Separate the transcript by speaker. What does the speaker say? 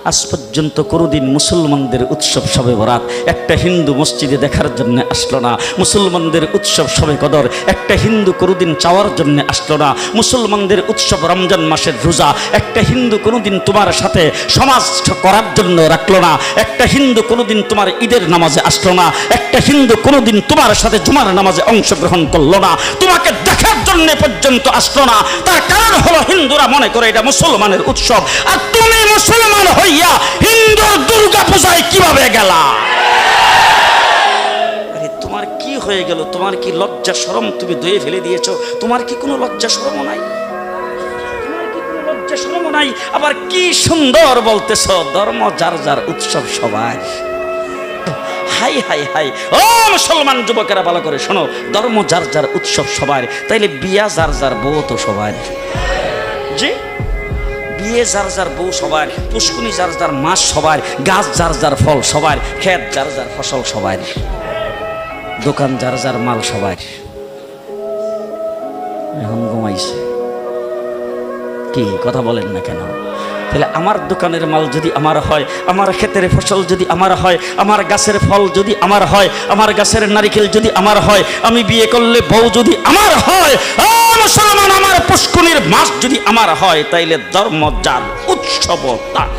Speaker 1: আজ পর্যন্ত কোনোদিন মুসলমানদের উৎসব শবে বরাত একটা হিন্দু মসজিদে দেখার জন্য আসলো না, মুসলমানদের উৎসব শবে কদর একটা হিন্দু কোনোদিন চাওয়ার জন্য আসলো না, মুসলমানদের উৎসব রমজান মাসের রোজা একটা হিন্দু কোনোদিন তোমার সাথে সমাজ করার জন্য রাখলো না, একটা হিন্দু কোনোদিন তোমার ঈদের নামাজে আসলো না, একটা হিন্দু কোনোদিন তোমার সাথে জুমার নামাজে অংশগ্রহণ করলো না, তোমাকে দেখার জন্য পর্যন্ত আসলো না। তার কারণ হলো হিন্দুরা মনে করে এটা মুসলমানের উৎসব, আর তুমি মুসলমান হইয়া হিন্দুর দুর্গা পূজায় কিভাবে গেলা? আরে তোমার কি হয়ে গেল? তোমার কি লজ্জা শরম তুমি ধুয়ে ফেলে দিয়েছো? তোমার কি কোনো লজ্জা শরমও নাই? তোমার কি কোনো লজ্জা শরমও নাই? আবার কি সুন্দর বলতেছ, ধর্ম যার যার উৎসব সবার। হাই হাই হাই, ও মুসলমান যুবকেরা ভালো করে শোনো, ধর্ম যার যার উৎসব সবার, তাইলে বিয়া যার যার বউ তো সবার। জি, বিয়ে যার যার বউ সবার, পুষ্কুনি যার যার মাছ সবার, গাছ যার যার ফল সবার, ক্ষেত যার যার ফসল সবার, দোকান যার যার মাল সবার। এখন ঘুমাইছে কি কথা বলেন না কেন? তাহলে আমার দোকানের মাল যদি আমার হয়, আমার ক্ষেতের ফসল যদি আমার হয়, আমার গাছের ফল যদি আমার হয়, আমার গাছের নারিকেল যদি আমার হয়, আমি বিয়ে করলে বউ যদি আমার হয়, মুসলমান আমার পুষ্কুনির মাছ যদি আমার হয়, তাইলে ধর্ম যার উৎসব তার।